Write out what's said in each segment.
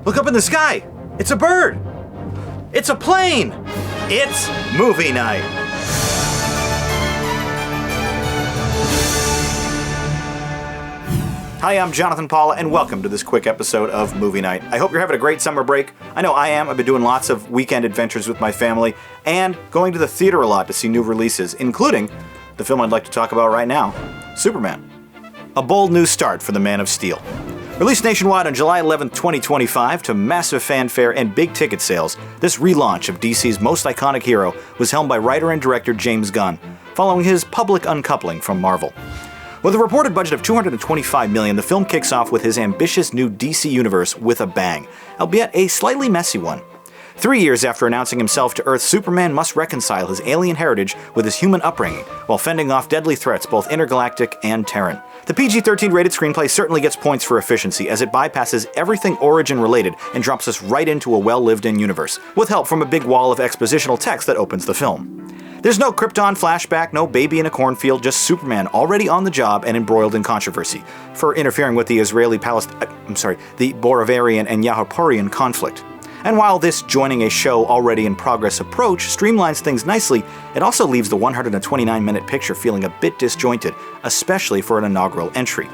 Look up in the sky! It's a bird! It's a plane! It's movie night! Hi, I'm Jonathan Paula, and welcome to this quick episode of Movie Night. I hope you're having a great summer break. I know I am. I've been doing lots of weekend adventures with my family, and going to the theater a lot to see new releases, including the film I'd like to talk about right now, Superman. A bold new start for the Man of Steel. Released nationwide on July 11, 2025, to massive fanfare and big ticket sales, this relaunch of DC's most iconic hero was helmed by writer and director James Gunn, following his public uncoupling from Marvel. With a reported budget of $225 million, the film kicks off with his ambitious new DC universe with a bang, albeit a slightly messy one. 3 years after announcing himself to Earth, Superman must reconcile his alien heritage with his human upbringing, while fending off deadly threats both intergalactic and Terran. The PG-13 rated screenplay certainly gets points for efficiency, as it bypasses everything origin-related and drops us right into a well-lived-in universe, with help from a big wall of expositional text that opens the film. There's no Krypton flashback, no baby in a cornfield, just Superman already on the job and embroiled in controversy for interfering with the the Borovarian and Yahaporian conflict. And while this joining a show already in progress approach streamlines things nicely, it also leaves the 129-minute picture feeling a bit disjointed, especially for an inaugural entry.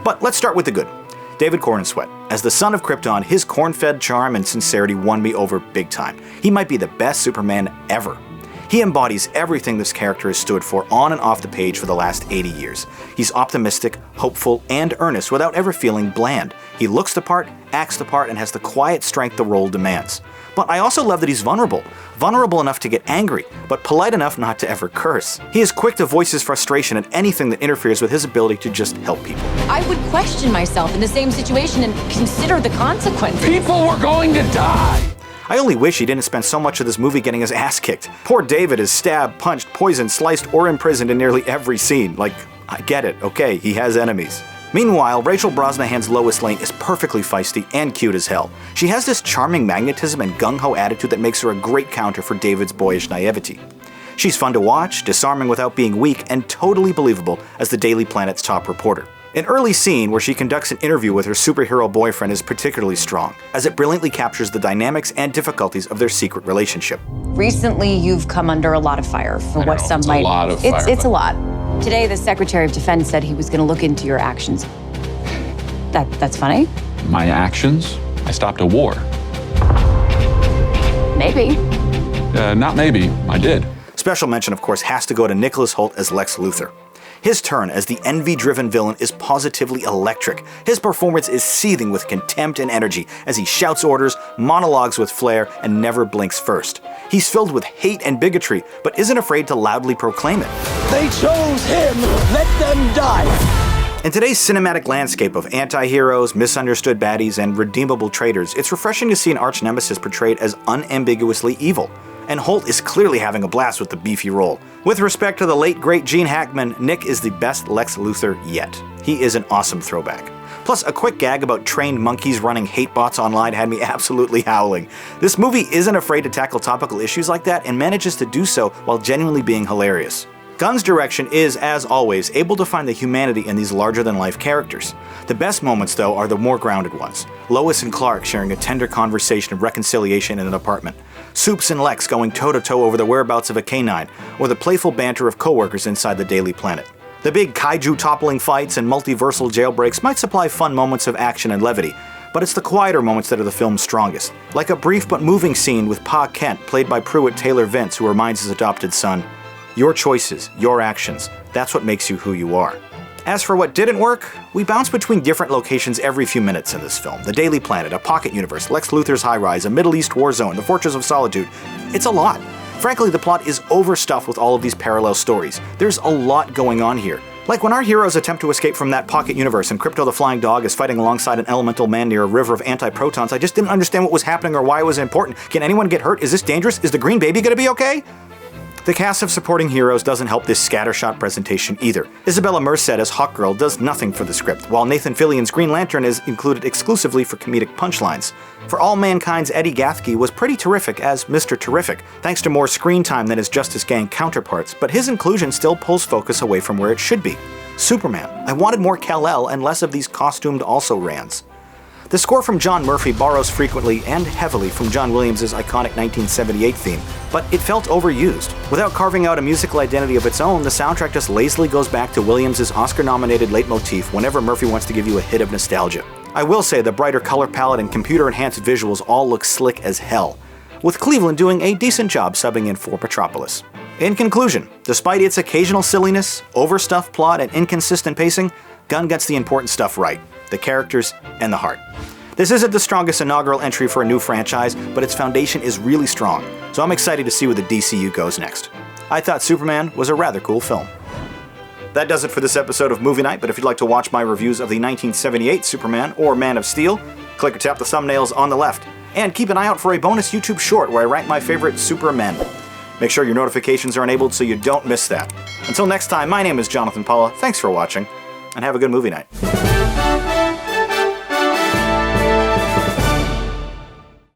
But let's start with the good. David Corenswet. As the son of Krypton, his corn-fed charm and sincerity won me over big time. He might be the best Superman ever. He embodies everything this character has stood for on and off the page for the last 80 years. He's optimistic, hopeful, and earnest without ever feeling bland. He looks the part, acts the part, and has the quiet strength the role demands. But I also love that he's vulnerable. Vulnerable enough to get angry, but polite enough not to ever curse. He is quick to voice his frustration at anything that interferes with his ability to just help people. I would question myself in the same situation and consider the consequences. People were going to die! I only wish he didn't spend so much of this movie getting his ass kicked. Poor David is stabbed, punched, poisoned, sliced, or imprisoned in nearly every scene. Like, I get it, okay, he has enemies. Meanwhile, Rachel Brosnahan's Lois Lane is perfectly feisty and cute as hell. She has this charming magnetism and gung-ho attitude that makes her a great counter for David's boyish naivety. She's fun to watch, disarming without being weak, and totally believable as the Daily Planet's top reporter. An early scene where she conducts an interview with her superhero boyfriend is particularly strong, as it brilliantly captures the dynamics and difficulties of their secret relationship. Recently, you've come under a lot of fire for what some might... It's a lot. Today, the Secretary of Defense said he was going to look into your actions. That's funny? My actions? I stopped a war. Maybe. Not maybe. I did. Special mention, of course, has to go to Nicholas Hoult as Lex Luthor. His turn as the envy-driven villain is positively electric. His performance is seething with contempt and energy as he shouts orders, monologues with flair, and never blinks first. He's filled with hate and bigotry, but isn't afraid to loudly proclaim it. They chose him! Let them die! In today's cinematic landscape of anti-heroes, misunderstood baddies, and redeemable traitors, it's refreshing to see an arch-nemesis portrayed as unambiguously evil. And Holt is clearly having a blast with the beefy role. With respect to the late great Gene Hackman, Nick is the best Lex Luthor yet. He is an awesome throwback. Plus, a quick gag about trained monkeys running hate bots online had me absolutely howling. This movie isn't afraid to tackle topical issues like that and manages to do so while genuinely being hilarious. Gunn's direction is, as always, able to find the humanity in these larger-than-life characters. The best moments, though, are the more grounded ones. Lois and Clark sharing a tender conversation of reconciliation in an apartment. Soups and Lex going toe-to-toe over the whereabouts of a canine, or the playful banter of coworkers inside the Daily Planet. The big kaiju-toppling fights and multiversal jailbreaks might supply fun moments of action and levity, but it's the quieter moments that are the film's strongest. Like a brief but moving scene with Pa Kent, played by Pruitt Taylor Vince, who reminds his adopted son, "Your choices, your actions, that's what makes you who you are." As for what didn't work, we bounce between different locations every few minutes in this film. The Daily Planet, a pocket universe, Lex Luthor's high-rise, a Middle East war zone, the Fortress of Solitude. It's a lot. Frankly, the plot is overstuffed with all of these parallel stories. There's a lot going on here. Like when our heroes attempt to escape from that pocket universe and Crypto the Flying Dog is fighting alongside an elemental man near a river of anti-protons, I just didn't understand what was happening or why it was important. Can anyone get hurt? Is this dangerous? Is the green baby gonna be okay? The cast of supporting heroes doesn't help this scattershot presentation either. Isabella Merced as Hawkgirl does nothing for the script, while Nathan Fillion's Green Lantern is included exclusively for comedic punchlines. For All Mankind's Eddie Gathke was pretty terrific as Mr. Terrific, thanks to more screen time than his Justice Gang counterparts, but his inclusion still pulls focus away from where it should be. Superman. I wanted more Kal-El and less of these costumed also-rans. The score from John Murphy borrows frequently and heavily from John Williams' iconic 1978 theme, but it felt overused. Without carving out a musical identity of its own, the soundtrack just lazily goes back to Williams' Oscar-nominated leitmotif whenever Murphy wants to give you a hit of nostalgia. I will say the brighter color palette and computer-enhanced visuals all look slick as hell, with Cleveland doing a decent job subbing in for Petropolis. In conclusion, despite its occasional silliness, overstuffed plot, and inconsistent pacing, Gunn gets the important stuff right: the characters and the heart. This isn't the strongest inaugural entry for a new franchise, but its foundation is really strong, so I'm excited to see where the DCU goes next. I thought Superman was a rather cool film. That does it for this episode of Movie Night, but if you'd like to watch my reviews of the 1978 Superman or Man of Steel, click or tap the thumbnails on the left, and keep an eye out for a bonus YouTube short where I rank my favorite Supermen. Make sure your notifications are enabled so you don't miss that. Until next time, my name is Jonathan Paula, thanks for watching, and have a good movie night.